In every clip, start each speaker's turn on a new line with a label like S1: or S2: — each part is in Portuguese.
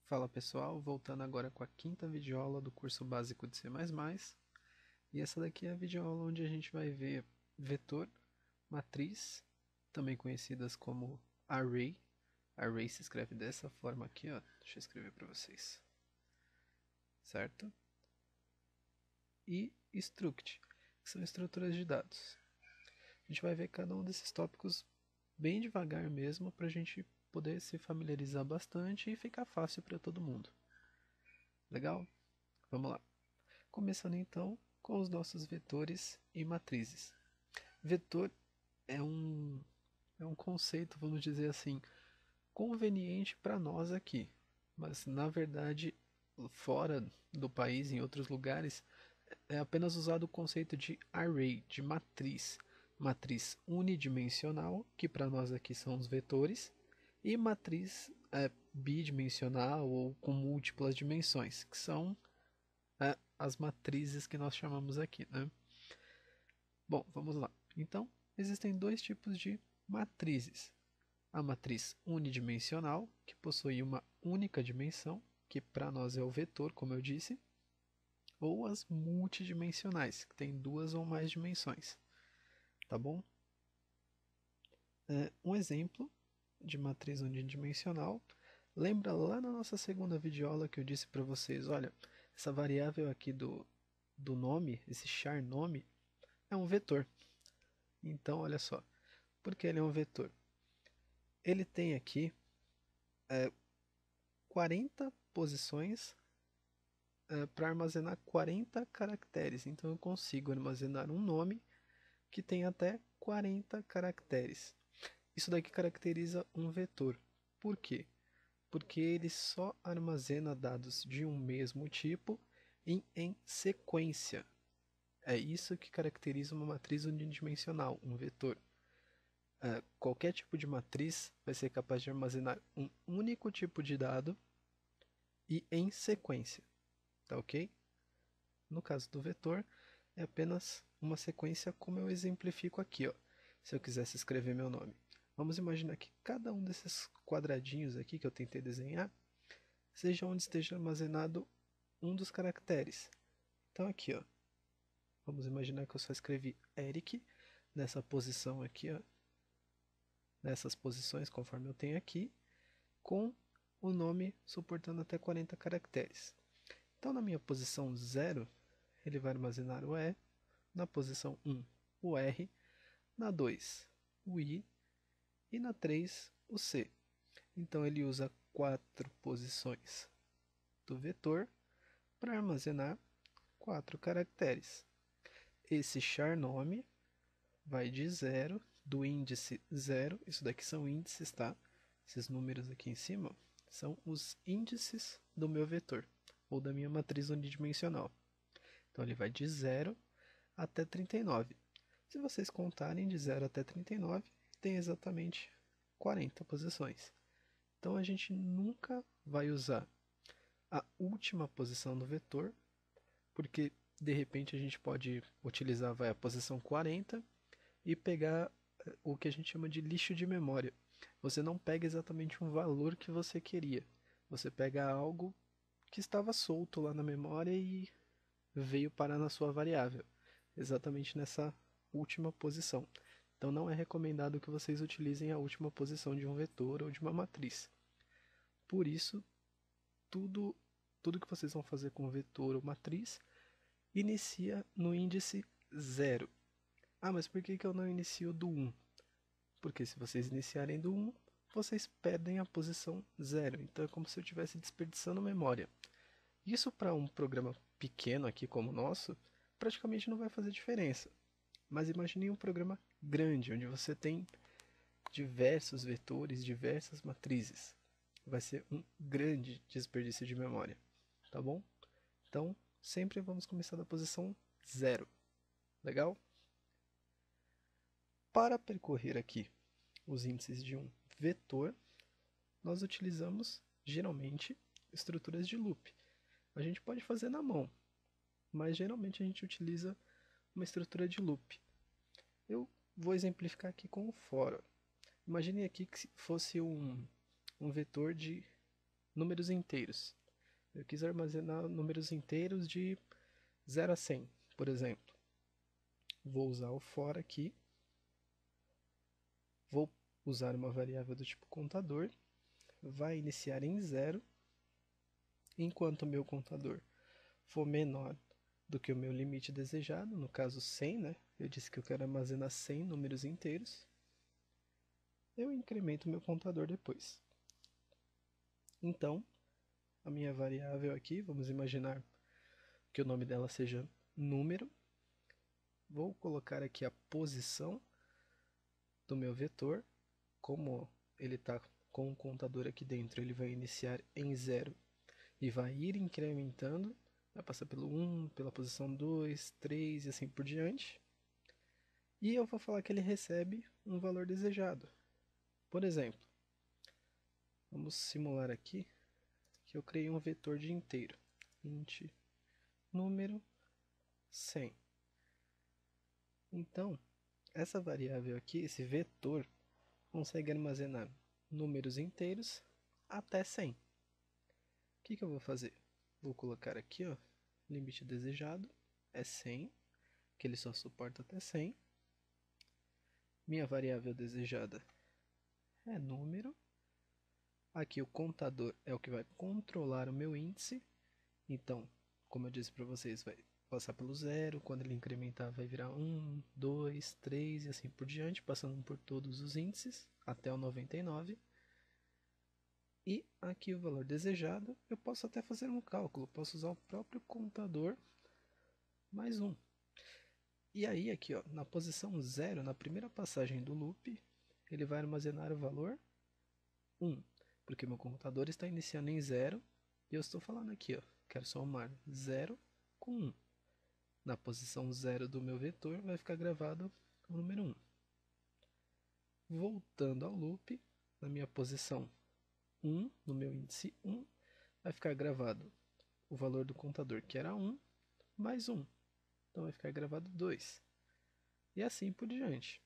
S1: Fala pessoal, voltando agora com a quinta videoaula do curso básico de C++. E essa daqui é a videoaula onde a gente vai ver vetor, matriz, também conhecidas como array. Array se escreve dessa forma aqui, ó. Deixa eu escrever para vocês. Certo? E struct, que são estruturas de dados. A gente vai ver cada um desses tópicos bem devagar mesmo, para a gente poder se familiarizar bastante e ficar fácil para todo mundo. Legal? Vamos lá. Começando então com os nossos vetores e matrizes. Vetor é um conceito, vamos dizer assim, conveniente para nós aqui, mas na verdade, fora do país, em outros lugares, é apenas usado o conceito de array, de matriz. Matriz unidimensional, que para nós aqui são os vetores, e matriz bidimensional ou com múltiplas dimensões, que são as matrizes que nós chamamos aqui, né? Bom, vamos lá. Então, existem dois tipos de matrizes. A matriz unidimensional, que possui uma única dimensão, que para nós é o vetor, como eu disse, ou as multidimensionais, que tem duas ou mais dimensões. Tá bom? Um exemplo de matriz unidimensional. Lembra lá na nossa segunda videoaula que eu disse para vocês, olha, essa variável aqui do nome, esse char nome, é um vetor. Então, olha só, por que ele é um vetor? Ele tem aqui 40 posições para armazenar 40 caracteres. Então, eu consigo armazenar um nome que tem até 40 caracteres. Isso daqui caracteriza um vetor. Por quê? Porque ele só armazena dados de um mesmo tipo em sequência. É isso que caracteriza uma matriz unidimensional, um vetor. Qualquer tipo de matriz vai ser capaz de armazenar um único tipo de dado e em sequência. Tá ok? No caso do vetor, é apenas uma sequência como eu exemplifico aqui. Ó. Se eu quisesse escrever meu nome. Vamos imaginar que cada um desses quadradinhos aqui que eu tentei desenhar seja onde esteja armazenado um dos caracteres. Então aqui, ó, vamos imaginar que eu só escrevi Eric nessa posição aqui, ó, nessas posições conforme eu tenho aqui, com o nome suportando até 40 caracteres. Então na minha posição 0, ele vai armazenar o E, na posição 1 o R, na 2 o I e na 3 o C. Então ele usa 4 posições do vetor para armazenar 4 caracteres. Esse char nome vai de 0, do índice 0, isso daqui são índices, tá? Esses números aqui em cima são os índices do meu vetor, ou da minha matriz unidimensional. Então ele vai de 0 até 39. Se vocês contarem de 0 até 39, tem exatamente 40 posições. Então a gente nunca vai usar a última posição do vetor, porque de repente a gente pode utilizar a posição 40 e pegar o que a gente chama de lixo de memória. Você não pega exatamente um valor que você queria. Você pega algo que estava solto lá na memória e veio parar na sua variável, exatamente nessa última posição. Então não é recomendado que vocês utilizem a última posição de um vetor ou de uma matriz. Por isso, tudo, tudo que vocês vão fazer com vetor ou matriz inicia no índice 0. Ah, mas por que eu não inicio do 1? Porque se vocês iniciarem do 1, vocês perdem a posição 0. Então é como se eu estivesse desperdiçando memória. Isso para um programa pequeno aqui como o nosso, praticamente não vai fazer diferença. Mas imagine um programa grande, onde você tem diversos vetores, diversas matrizes. Vai ser um grande desperdício de memória, tá bom? Então, sempre vamos começar da posição 0. Legal? Para percorrer aqui os índices de um vetor, nós utilizamos geralmente estruturas de loop. A gente pode fazer na mão, mas geralmente a gente utiliza uma estrutura de loop. Eu vou exemplificar aqui com o for. Imagine aqui que fosse um vetor de números inteiros. Eu quis armazenar números inteiros de 0 a 100, por exemplo. Vou usar o for aqui. Vou usar uma variável do tipo contador. Vai iniciar em 0. Enquanto o meu contador for menor do que o meu limite desejado, no caso 100, né? Eu disse que eu quero armazenar 100 números inteiros. Eu incremento meu contador depois. Então, a minha variável aqui, vamos imaginar que o nome dela seja número. Vou colocar aqui a posição do meu vetor. Como ele está com o contador aqui dentro, ele vai iniciar em 0 e vai ir incrementando. Vai passar pelo 1, pela posição 2, 3 e assim por diante. E eu vou falar que ele recebe um valor desejado. Por exemplo, vamos simular aqui que eu criei um vetor de inteiro. Int número 100. Então, essa variável aqui, esse vetor, consegue armazenar números inteiros até 100. O que eu vou fazer? Vou colocar aqui, ó, limite desejado é 100, que ele só suporta até 100. Minha variável desejada é número. Aqui o contador é o que vai controlar o meu índice. Então, como eu disse para vocês, vai passar pelo 0. Quando ele incrementar, vai virar 1, 2, 3 e assim por diante, passando por todos os índices até o 99. E aqui o valor desejado, eu posso até fazer um cálculo. Posso usar o próprio contador mais 1. E aí, aqui, ó, na posição 0, na primeira passagem do loop, ele vai armazenar o valor 1, porque meu computador está iniciando em 0 e eu estou falando aqui, ó, quero somar 0 com 1. Na posição 0 do meu vetor vai ficar gravado o número 1. Voltando ao loop, na minha posição 1, no meu índice 1, vai ficar gravado o valor do contador, que era 1, mais 1. Então vai ficar gravado 2. E assim por diante.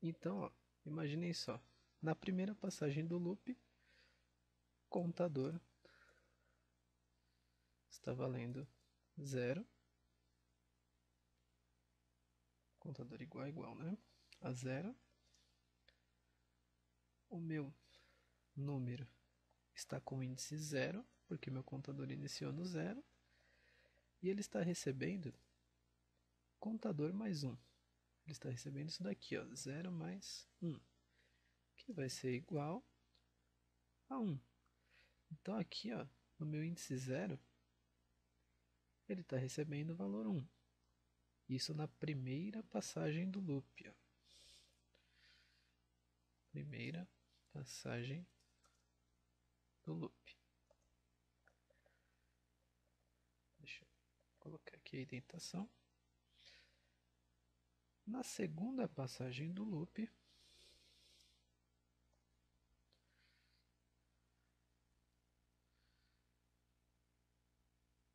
S1: Então, ó, imaginem só. Na primeira passagem do loop, contador está valendo 0. Contador igual a igual, né? A 0. O meu número está com o índice 0, porque meu contador iniciou no 0. E ele está recebendo contador mais 1. Ele está recebendo isso daqui, ó, 0 mais 1, que vai ser igual a 1. Então aqui, ó, no meu índice 0, ele está recebendo o valor 1. Isso na primeira passagem do loop, ó. Primeira passagem do loop. Deixa eu colocar aqui a indentação. Na segunda passagem do loop,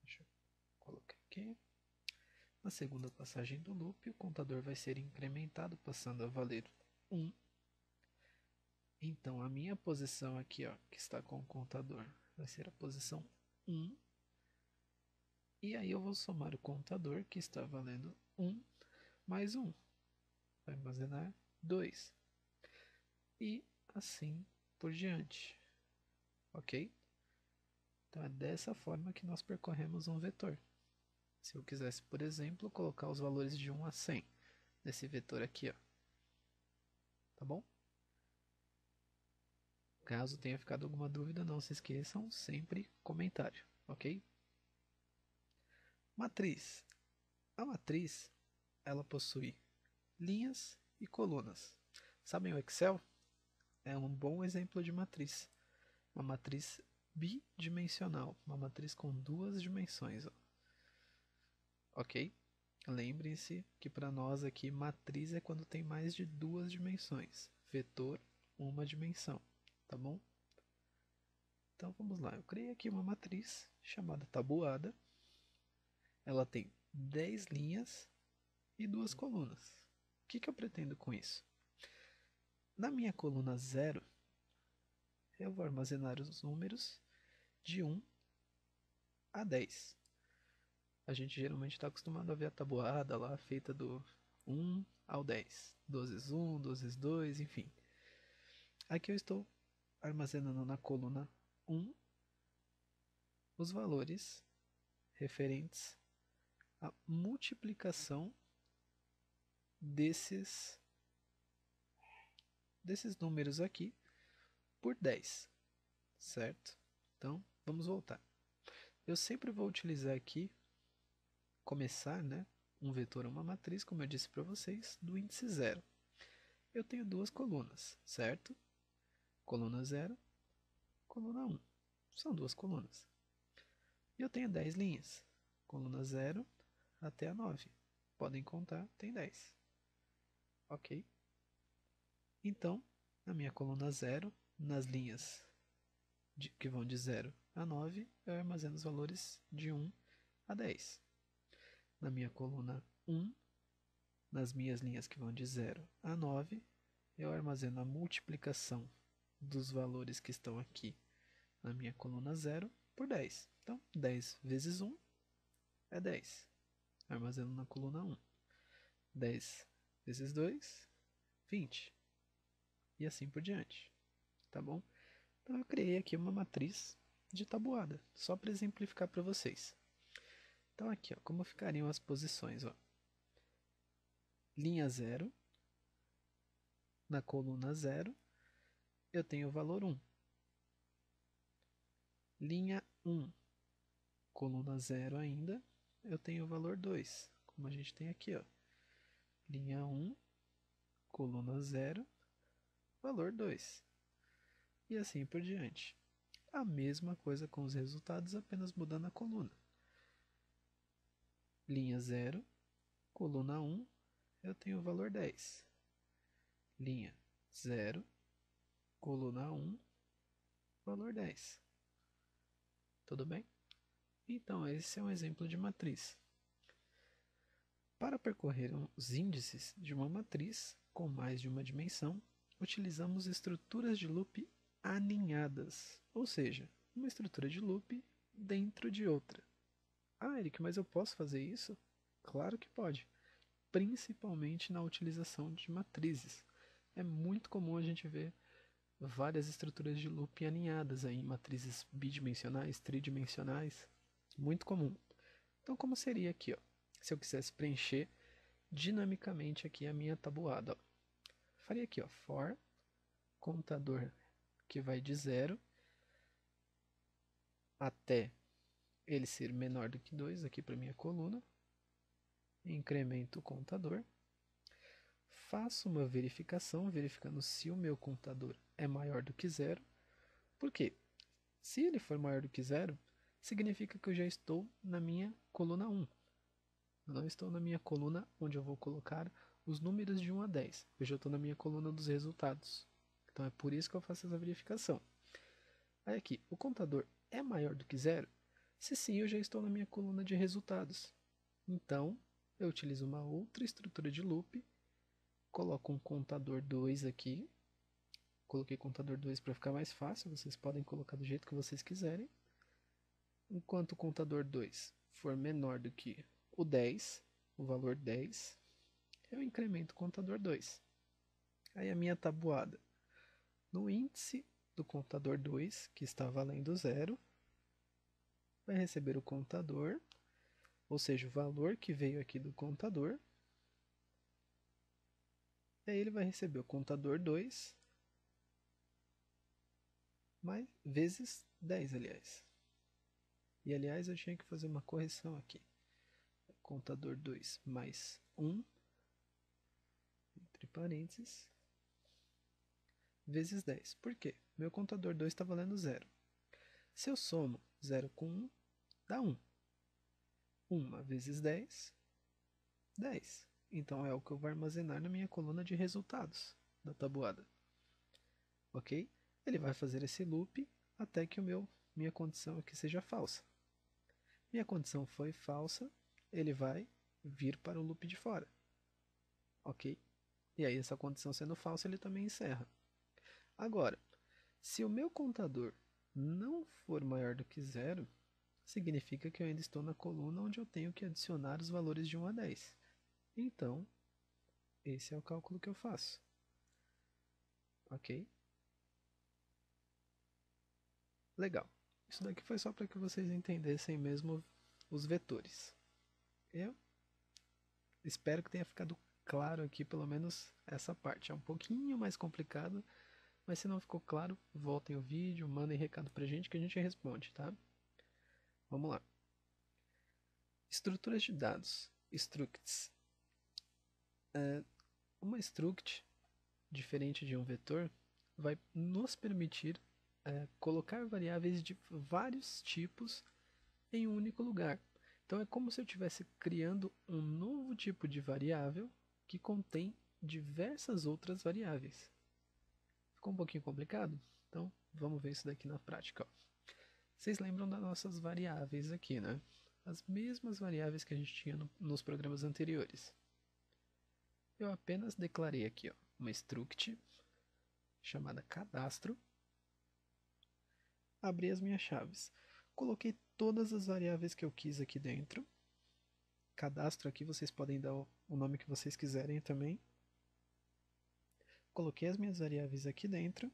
S1: deixa eu colocar aqui. Na segunda passagem do loop, o contador vai ser incrementado, passando a valer 1. Então, a minha posição aqui, ó, que está com o contador, vai ser a posição 1. E aí eu vou somar o contador, que está valendo 1, mais 1. Vai armazenar 2. E assim por diante. Ok? Então, é dessa forma que nós percorremos um vetor. Se eu quisesse, por exemplo, colocar os valores de 1 a 100 nesse vetor aqui, ó. Tá bom? Caso tenha ficado alguma dúvida, não se esqueçam, sempre comentário, ok? Matriz. A matriz, ela possui linhas e colunas. Sabem o Excel? É um bom exemplo de matriz. Uma matriz bidimensional, uma matriz com duas dimensões, ó. Ok? Lembrem-se que para nós aqui, matriz é quando tem mais de duas dimensões. Vetor, uma dimensão, tá bom? Então vamos lá, eu criei aqui uma matriz chamada tabuada. Ela tem 10 linhas e duas colunas. O que eu pretendo com isso? Na minha coluna 0, eu vou armazenar os números de 1 a 10. A gente geralmente está acostumado a ver a tabuada lá feita do 1 ao 10. 12 1, 12 2, enfim. Aqui eu estou armazenando na coluna 1 os valores referentes à multiplicação desses números aqui por 10, certo? Então, vamos voltar. Eu sempre vou utilizar aqui, começar, né, um vetor ou uma matriz, como eu disse para vocês, do índice 0. Eu tenho duas colunas, certo? Coluna 0, coluna 1. São duas colunas. E eu tenho 10 linhas. Coluna 0 até a 9. Podem contar, tem 10. Ok? Então, na minha coluna 0, nas linhas que vão de 0 a 9, eu armazeno os valores de 1 a 10. Na minha coluna 1, nas minhas linhas que vão de 0 a 9, eu armazeno a multiplicação dos valores que estão aqui na minha coluna 0 por 10. Então, 10 vezes 1 é 10. Armazeno na coluna 1. 10 vezes 2, 20. E assim por diante. Tá bom? Então, eu criei aqui uma matriz de tabuada, só para exemplificar para vocês. Então, aqui, ó, como ficariam as posições? Ó. Linha 0, na coluna 0, eu tenho o valor 1. Linha 1, coluna 0 ainda, eu tenho o valor 2, como a gente tem aqui. Ó. Linha 1, coluna 0, valor 2. E assim por diante. A mesma coisa com os resultados, apenas mudando a coluna. Linha 0, coluna 1, eu tenho o valor 10. Linha 0, coluna 1, valor 10. Tudo bem? Então, esse é um exemplo de matriz. Para percorrer os índices de uma matriz com mais de uma dimensão, utilizamos estruturas de loop aninhadas, ou seja, uma estrutura de loop dentro de outra. Ah, Eric, mas eu posso fazer isso? Claro que pode, principalmente na utilização de matrizes. É muito comum a gente ver várias estruturas de loop aninhadas aí, em matrizes bidimensionais, tridimensionais, muito comum. Então, como seria aqui, ó, se eu quisesse preencher dinamicamente aqui a minha tabuada? Ó. Faria aqui, ó, for contador que vai de 0 até ele ser menor do que 2 aqui para minha coluna. Incremento o contador. Faço uma verificação, verificando se o meu contador é maior do que 0. Por quê? Se ele for maior do que 0, significa que eu já estou na minha coluna 1. Eu não estou na minha coluna onde eu vou colocar os números de 1 a 10. Eu já estou na minha coluna dos resultados. Então é por isso que eu faço essa verificação. Aí aqui, o contador é maior do que 0? Se sim, eu já estou na minha coluna de resultados. Então, eu utilizo uma outra estrutura de loop, coloco um contador 2 aqui. Coloquei contador 2 para ficar mais fácil, vocês podem colocar do jeito que vocês quiserem. Enquanto o contador 2 for menor do que o 10, o valor 10, eu incremento o contador 2. Aí a minha tabuada, no índice do contador 2, que está valendo 0, vai receber o contador, ou seja, o valor que veio aqui do contador. E aí ele vai receber o contador 2 mais, vezes 10, aliás. E, aliás, eu tinha que fazer uma correção aqui. Contador 2 mais 1, entre parênteses, vezes 10. Por quê? Meu contador 2 está valendo 0. Se eu somo 0 com 1, dá 1. 1 vezes 10, 10. Então é o que eu vou armazenar na minha coluna de resultados da tabuada. Ok? Ele vai fazer esse loop até que minha condição aqui seja falsa. Minha condição foi falsa, ele vai vir para o loop de fora. Ok? E aí, essa condição sendo falsa, ele também encerra. Agora, Se o meu contador não for maior do que zero, significa que eu ainda estou na coluna onde eu tenho que adicionar os valores de 1 a 10. Então, esse é o cálculo que eu faço. Ok? Legal. Isso daqui foi só para que vocês entendessem mesmo os vetores. Eu espero que tenha ficado claro aqui pelo menos essa parte. É um pouquinho mais complicado, mas se não ficou claro, voltem o vídeo, mandem recado pra gente que a gente responde, tá? Vamos lá. Estruturas de dados, structs. Uma struct, diferente de um vetor, vai nos permitir colocar variáveis de vários tipos em um único lugar. Então é como se eu estivesse criando um novo tipo de variável que contém diversas outras variáveis. Ficou um pouquinho complicado? Então vamos ver isso daqui na prática. Ó. Vocês lembram das nossas variáveis aqui, né? As mesmas variáveis que a gente tinha nos programas anteriores. Eu apenas declarei aqui ó, uma struct chamada cadastro, abri as minhas chaves, coloquei todas as variáveis que eu quis aqui dentro. Cadastro aqui vocês podem dar o nome que vocês quiserem também. Coloquei as minhas variáveis aqui dentro,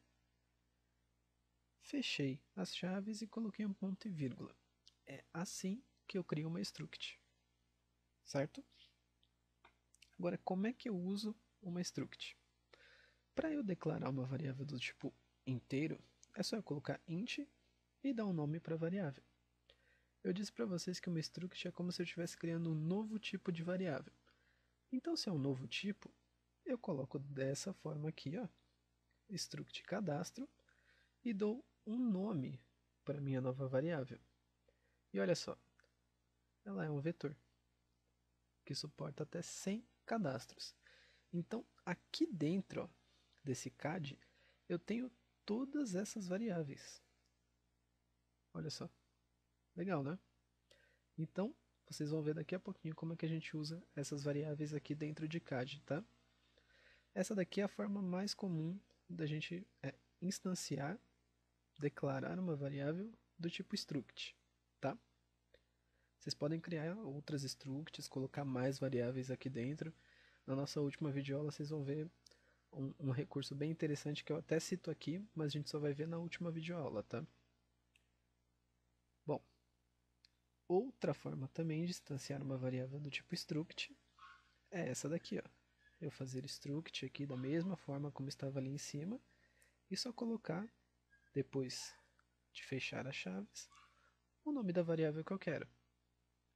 S1: fechei as chaves e coloquei um ponto e vírgula. É assim que eu crio uma struct, certo? Agora, como é que eu uso uma struct? Para eu declarar uma variável do tipo inteiro, é só eu colocar int e dar um nome para a variável. Eu disse para vocês que uma struct é como se eu estivesse criando um novo tipo de variável. Então, se é um novo tipo, eu coloco dessa forma aqui, ó, struct cadastro, e dou um nome para minha nova variável. E olha só, ela é um vetor que suporta até 100 cadastros. Então, aqui dentro ó, desse CAD, eu tenho todas essas variáveis. Olha só, legal, né? Então, vocês vão ver daqui a pouquinho como é que a gente usa essas variáveis aqui dentro de CAD, tá? Essa daqui é a forma mais comum da gente instanciar, declarar uma variável do tipo struct, tá? Vocês podem criar outras structs, colocar mais variáveis aqui dentro. Na nossa última videoaula vocês vão ver um recurso bem interessante que eu até cito aqui, mas a gente só vai ver na última videoaula, tá? Bom, outra forma também de instanciar uma variável do tipo struct é essa daqui, ó. Eu fazer struct aqui da mesma forma como estava ali em cima e só colocar, depois de fechar as chaves, o nome da variável que eu quero.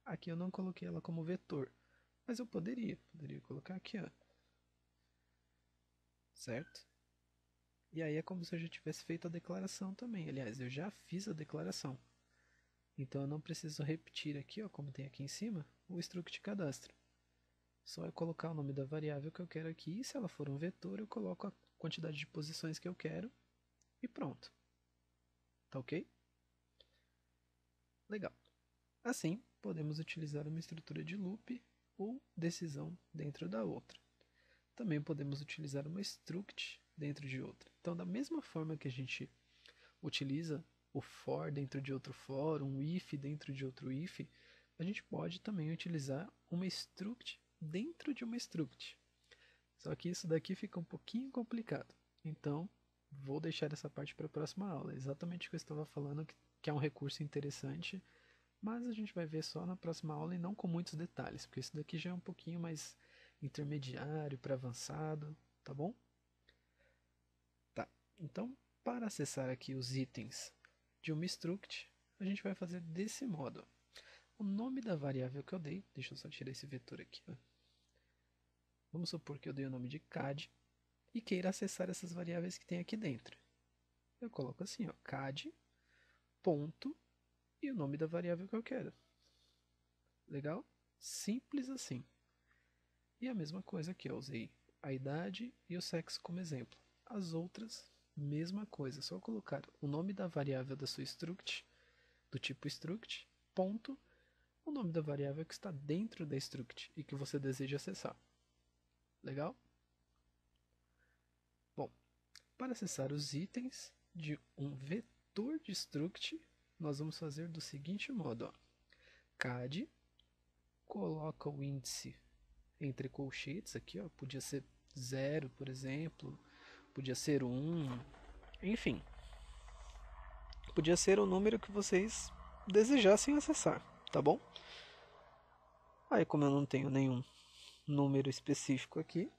S1: Aqui eu não coloquei ela como vetor, mas eu poderia colocar aqui, ó. Certo? E aí é como se eu já tivesse feito a declaração também. Aliás, eu já fiz a declaração. Então eu não preciso repetir aqui, ó, como tem aqui em cima, o struct cadastro. Só eu colocar o nome da variável que eu quero aqui, e se ela for um vetor, eu coloco a quantidade de posições que eu quero e pronto. Tá ok? Legal. Assim, podemos utilizar uma estrutura de loop ou decisão dentro da outra. Também podemos utilizar uma struct dentro de outra. Então, da mesma forma que a gente utiliza o for dentro de outro for, um if dentro de outro if, a gente pode também utilizar uma struct dentro de uma struct. Só que isso daqui fica um pouquinho complicado. Então, vou deixar essa parte para a próxima aula. Exatamente o que eu estava falando, que é um recurso interessante, mas a gente vai ver só na próxima aula e não com muitos detalhes, porque isso daqui já é um pouquinho mais intermediário para avançado, tá bom? Tá, então para acessar aqui os itens de uma struct, a gente vai fazer desse modo. O nome da variável que eu dei, deixa eu só tirar esse vetor aqui, ó. Vamos supor que eu dei o nome de CAD e queira acessar essas variáveis que tem aqui dentro. Eu coloco assim, ó, CAD, ponto, e o nome da variável que eu quero. Legal? Simples assim. E a mesma coisa aqui, eu usei a idade e o sexo como exemplo. As outras, mesma coisa, só colocar o nome da variável da sua struct, do tipo struct, ponto, o nome da variável que está dentro da struct e que você deseja acessar. Legal? Bom, para acessar os itens de um vetor de struct, nós vamos fazer do seguinte modo, ó. CAD, coloca o índice entre colchetes aqui, ó, podia ser 0, por exemplo, podia ser 1, enfim, podia ser o número que vocês desejassem acessar, tá bom? Aí, como eu não tenho nenhum número específico aqui,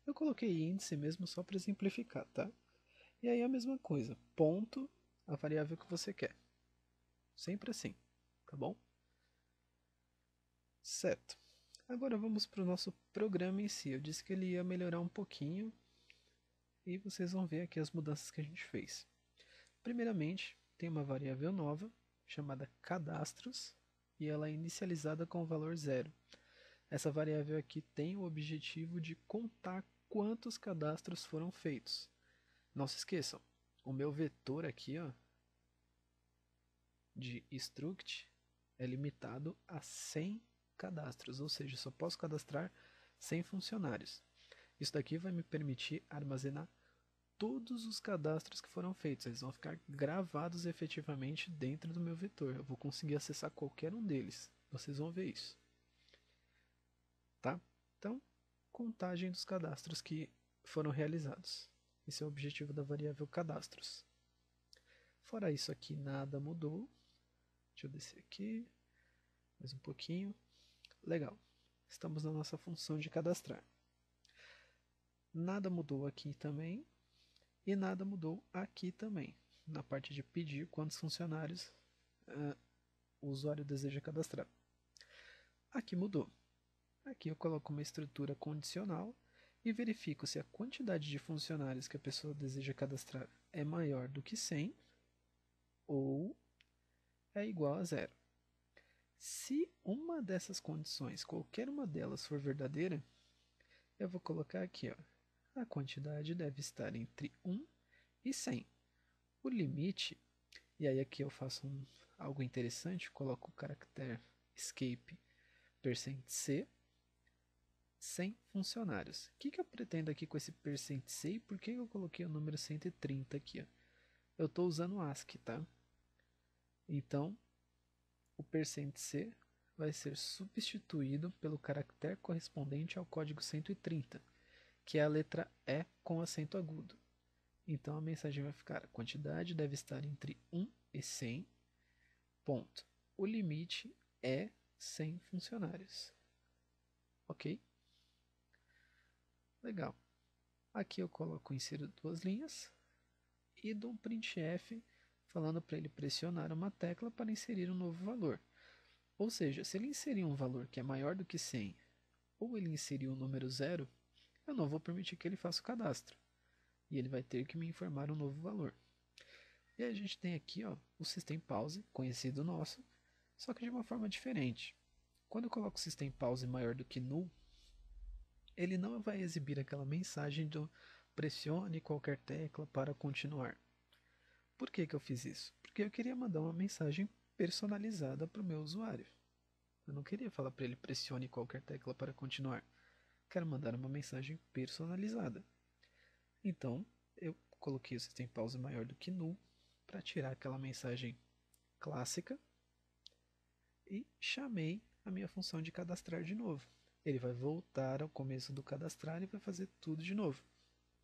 S1: eu coloquei índice mesmo só para exemplificar, tá? E aí a mesma coisa, ponto, a variável que você quer. Sempre assim, tá bom? Certo. Agora vamos para o nosso programa em si. Eu disse que ele ia melhorar um pouquinho e vocês vão ver aqui as mudanças que a gente fez. Primeiramente, tem uma variável nova chamada cadastros e ela é inicializada com o valor 0. Essa variável aqui tem o objetivo de contar quantos cadastros foram feitos. Não se esqueçam, o meu vetor aqui, ó, de struct é limitado a 100 cadastros, ou seja, só posso cadastrar 100 funcionários. Isso daqui vai me permitir armazenar todos os cadastros que foram feitos. Eles vão ficar gravados efetivamente dentro do meu vetor. Eu vou conseguir acessar qualquer um deles. Vocês vão ver isso. Tá? Então, contagem dos cadastros que foram realizados. Esse é o objetivo da variável cadastros. Fora isso aqui, nada mudou. Deixa eu descer aqui. Mais um pouquinho. Legal. Estamos na nossa função de cadastrar. Nada mudou aqui também. E nada mudou aqui também. Na parte de pedir quantos funcionários o usuário deseja cadastrar. Aqui mudou. Aqui eu coloco uma estrutura condicional e verifico se a quantidade de funcionários que a pessoa deseja cadastrar é maior do que 100 ou é igual a 0. Se uma dessas condições, qualquer uma delas for verdadeira, eu vou colocar aqui, ó, a quantidade deve estar entre 1 e 100. O limite, e aí aqui eu faço algo interessante, coloco o caractere escape %c, 100 funcionários. O que eu pretendo aqui com esse %c e por que eu coloquei o número 130 aqui? Ó? Eu estou usando o ASCII, tá? Então, o %c vai ser substituído pelo caractere correspondente ao código 130, que é a letra E com acento agudo. Então a mensagem vai ficar: a quantidade deve estar entre 1 e 100, ponto. O limite é 100 funcionários. Ok? Legal. Aqui eu coloco insiro duas linhas e dou um printf falando para ele pressionar uma tecla para inserir um novo valor. Ou seja, se ele inserir um valor que é maior do que 100 ou ele inserir um número 0, eu não vou permitir que ele faça o cadastro. E ele vai ter que me informar um novo valor. E aí a gente tem aqui, ó, o system pause, conhecido nosso, só que de uma forma diferente. Quando eu coloco o system pause maior do que null, ele não vai exibir aquela mensagem do pressione qualquer tecla para continuar. Por que eu fiz isso? Porque eu queria mandar uma mensagem personalizada para o meu usuário. Eu não queria falar para ele pressione qualquer tecla para continuar. Quero mandar uma mensagem personalizada. Então, eu coloquei o system pause maior do que null para tirar aquela mensagem clássica e chamei a minha função de cadastrar de novo. Ele vai voltar ao começo do cadastrar e vai fazer tudo de novo.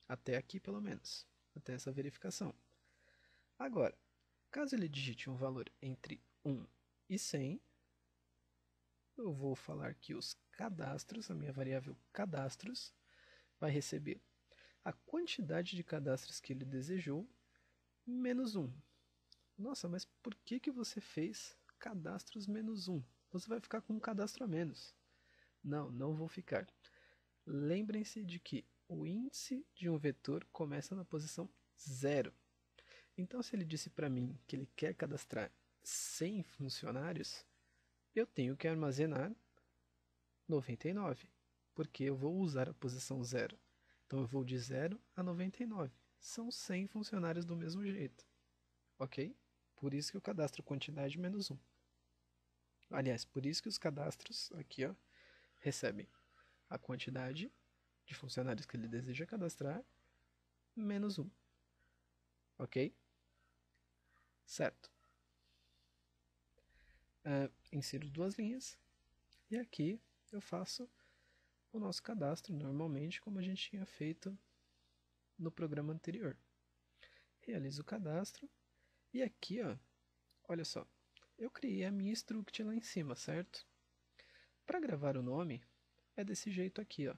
S1: Até aqui, pelo menos. Até essa verificação. Agora, caso ele digite um valor entre 1 e 100, eu vou falar que os cadastros, a minha variável cadastros, vai receber a quantidade de cadastros que ele desejou menos 1. Nossa, mas por que você fez cadastros menos 1? Você vai ficar com um cadastro a menos. Não, não vou ficar. Lembrem-se de que o índice de um vetor começa na posição 0. Então, se ele disse para mim que ele quer cadastrar 100 funcionários, eu tenho que armazenar 99, porque eu vou usar a posição 0. Então, eu vou de 0 a 99. São 100 funcionários do mesmo jeito. Ok? Por isso que eu cadastro quantidade menos 1. Aliás, por isso que os cadastros aqui, ó, recebem a quantidade de funcionários que ele deseja cadastrar menos 1. Ok? certo? Insiro duas linhas e aqui eu faço o nosso cadastro normalmente como a gente tinha feito no programa anterior. Realizo o cadastro e aqui, ó, olha só, eu criei a minha struct lá em cima, certo? Para gravar o nome é desse jeito aqui, ó.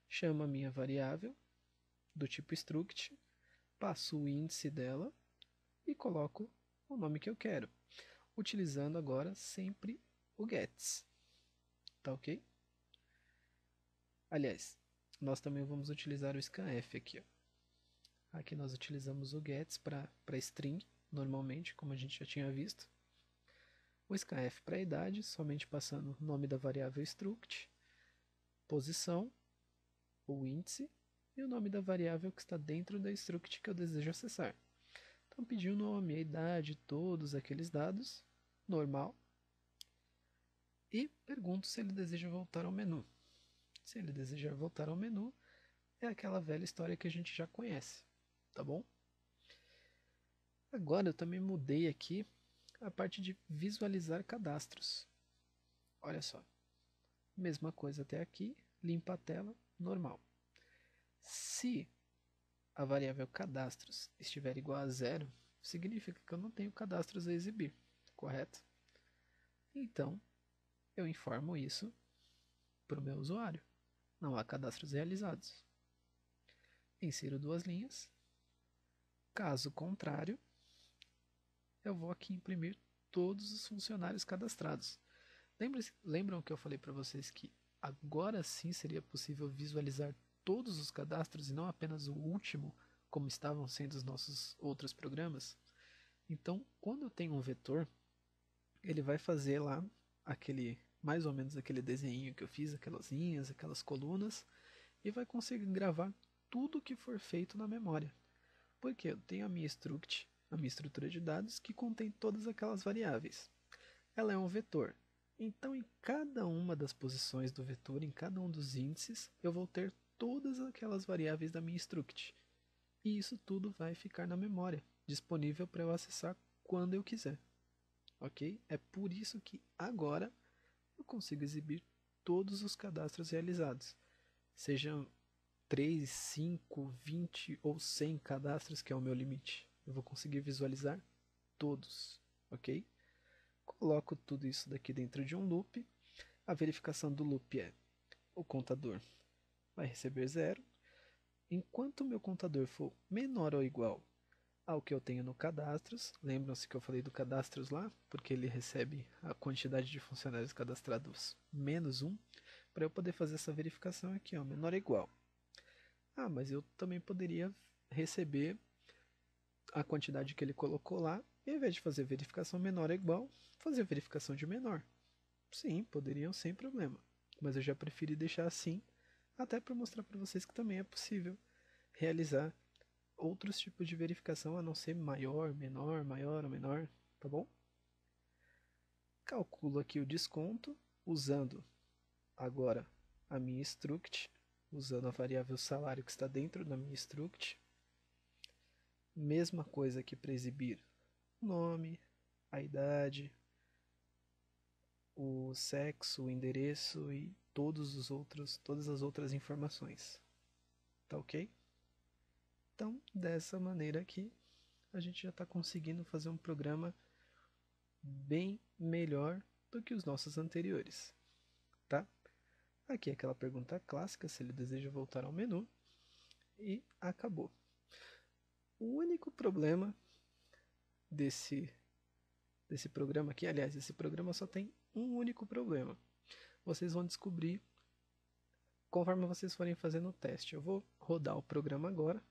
S1: Chamo a minha variável do tipo struct, passo o índice dela e coloco o nome que eu quero, utilizando agora sempre o gets, tá ok? Aliás, nós também vamos utilizar o scanf aqui, ó. Aqui nós utilizamos o gets para string, normalmente, como a gente já tinha visto. O scanf para idade, somente passando o nome da variável struct, posição, o índice e o nome da variável que está dentro da struct que eu desejo acessar. Então, pedi o nome, a idade, todos aqueles dados, normal, e pergunto se ele deseja voltar ao menu. Se ele desejar voltar ao menu, é aquela velha história que a gente já conhece, tá bom? Agora eu também mudei aqui a parte de visualizar cadastros. Olha só, mesma coisa até aqui, limpa a tela, normal. Se a variável cadastros estiver igual a zero, significa que eu não tenho cadastros a exibir, correto? Então, eu informo isso para o meu usuário. Não há cadastros realizados. Insiro duas linhas. Caso contrário, eu vou aqui imprimir todos os funcionários cadastrados. Lembram que eu falei para vocês que agora sim seria possível visualizar todos os cadastros e não apenas o último, como estavam sendo os nossos outros programas? Então, quando eu tenho um vetor, ele vai fazer lá mais ou menos aquele desenho que eu fiz, aquelas linhas, aquelas colunas, e vai conseguir gravar tudo que for feito na memória. Porque eu tenho a minha struct, a minha estrutura de dados, que contém todas aquelas variáveis. Ela é um vetor. Então, em cada uma das posições do vetor, em cada um dos índices, eu vou ter todas aquelas variáveis da minha struct. E isso tudo vai ficar na memória, disponível para eu acessar quando eu quiser. Ok? É por isso que agora eu consigo exibir todos os cadastros realizados. Sejam 3, 5, 20 ou 100 cadastros, que é o meu limite. Eu vou conseguir visualizar todos, ok? Coloco tudo isso daqui dentro de um loop. A verificação do loop é: o contador vai receber zero. Enquanto o meu contador for menor ou igual ao que eu tenho no cadastros, lembram-se que eu falei do cadastros lá, porque ele recebe a quantidade de funcionários cadastrados menos um, para eu poder fazer essa verificação aqui, ó, menor ou igual. Ah, mas eu também poderia receber a quantidade que ele colocou lá, e ao invés de fazer verificação menor ou igual, fazer verificação de menor. Sim, poderiam sem problema, mas eu já preferi deixar assim, até para mostrar para vocês que também é possível realizar outros tipos de verificação a não ser maior, menor, maior ou menor, tá bom? Calculo aqui o desconto usando agora a minha struct, usando a variável salário que está dentro da minha struct. Mesma coisa aqui para exibir o nome, a idade, o sexo, o endereço e todas as outras informações. Tá ok? Então, dessa maneira aqui, a gente já está conseguindo fazer um programa bem melhor do que os nossos anteriores, tá? Aqui é aquela pergunta clássica, se ele deseja voltar ao menu, e acabou. O único problema desse programa aqui, aliás, esse programa só tem um único problema. Vocês vão descobrir conforme vocês forem fazendo o teste. Eu vou rodar o programa agora,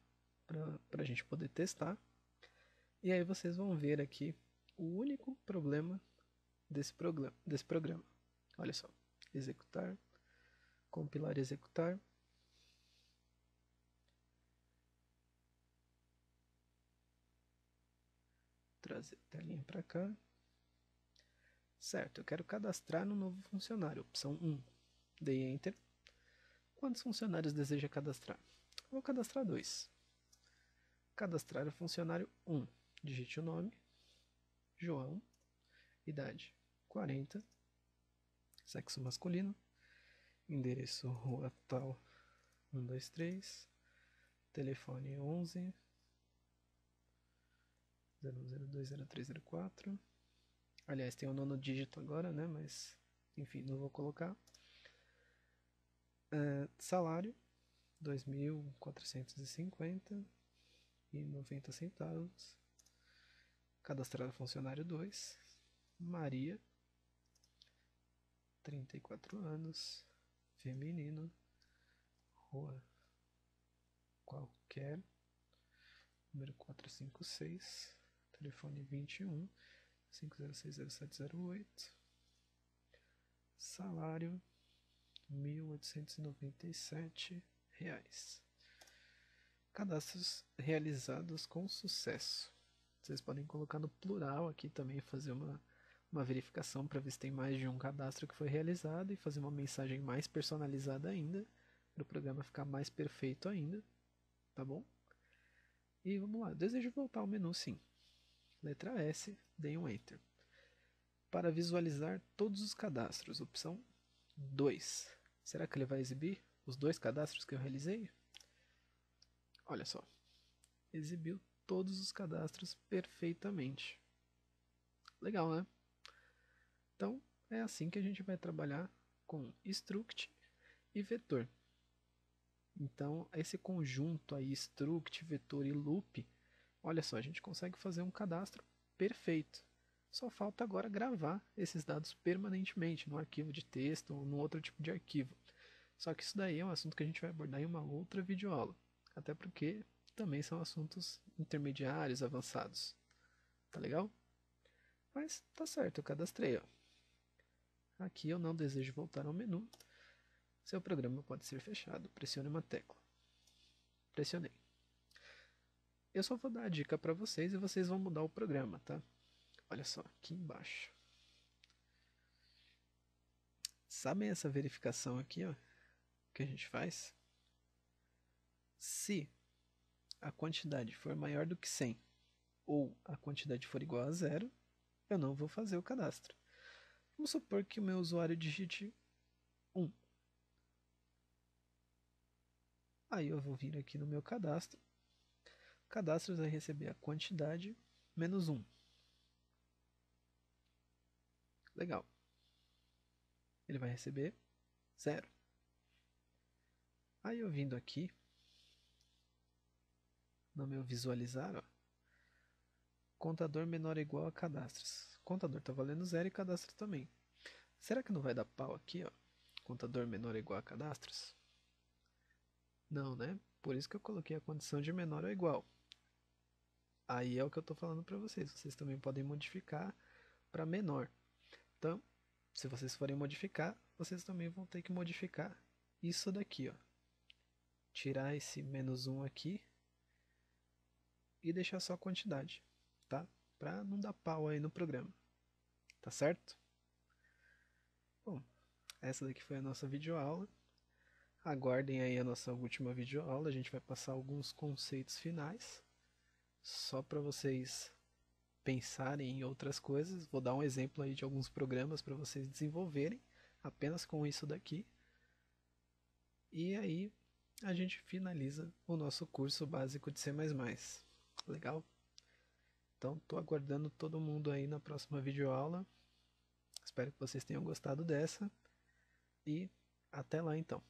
S1: para a gente poder testar, e aí vocês vão ver aqui o único problema desse programa. Olha só, executar, compilar e executar. Trazer a telinha para cá. Certo, eu quero cadastrar no novo funcionário, opção 1. Dei Enter. Quantos funcionários deseja cadastrar? Vou cadastrar 2. Cadastrar o funcionário 1. Digite o nome. João, idade 40, sexo masculino, endereço rua tal 123, telefone 11 00203034. Aliás, tem o nono dígito agora, né? Mas, enfim, não vou colocar. Salário, 2.450,90 centavos. Cadastrado funcionário 2. Maria, 34 anos, feminino, rua qualquer, número 456, telefone 21 5060708, salário R$ 1.897. Cadastros realizados com sucesso. Vocês podem colocar no plural aqui também, fazer uma verificação para ver se tem mais de um cadastro que foi realizado e fazer uma mensagem mais personalizada ainda, para o programa ficar mais perfeito ainda, tá bom? E vamos lá, desejo voltar ao menu sim. Letra S, dei um Enter. Para visualizar todos os cadastros, opção 2. Será que ele vai exibir os 2 cadastros que eu realizei? Olha só, exibiu todos os cadastros perfeitamente. Legal, né? Então, é assim que a gente vai trabalhar com struct e vetor. Então, esse conjunto aí, struct, vetor e loop, olha só, a gente consegue fazer um cadastro perfeito. Só falta agora gravar esses dados permanentemente no arquivo de texto ou no outro tipo de arquivo. Só que isso daí é um assunto que a gente vai abordar em uma outra videoaula. Até porque também são assuntos intermediários, avançados. Tá legal? Mas tá certo, eu cadastrei. Ó. Aqui eu não desejo voltar ao menu. Seu programa pode ser fechado. Pressione uma tecla. Pressionei. Eu só vou dar a dica para vocês e vocês vão mudar o programa, tá? Olha só, aqui embaixo. Sabem essa verificação aqui, ó, que a gente faz? Se a quantidade for maior do que 100 ou a quantidade for igual a zero, eu não vou fazer o cadastro. Vamos supor que o meu usuário digite 1. Aí eu vou vir aqui no meu cadastro. Cadastros vai receber a quantidade menos 1. Legal. Ele vai receber 0. Aí eu vindo aqui no meu visualizar, ó, contador menor ou igual a cadastros. Contador está valendo 0 e cadastro também. Será que não vai dar pau aqui, ó? Contador menor ou igual a cadastros? Não, né? Por isso que eu coloquei a condição de menor ou igual. Aí é o que eu estou falando para vocês. Vocês também podem modificar para menor. Então, se vocês forem modificar, vocês também vão ter que modificar isso daqui, ó. Tirar esse menos 1 aqui e deixar só a quantidade, tá? Para não dar pau aí no programa. Tá certo? Bom, essa daqui foi a nossa videoaula. Aguardem aí a nossa última videoaula. A gente vai passar alguns conceitos finais. Só para vocês pensarem em outras coisas. Vou dar um exemplo aí de alguns programas para vocês desenvolverem apenas com isso daqui. E aí a gente finaliza o nosso curso básico de C++. Legal? Então estou aguardando todo mundo aí na próxima videoaula. Espero que vocês tenham gostado dessa. E até lá então.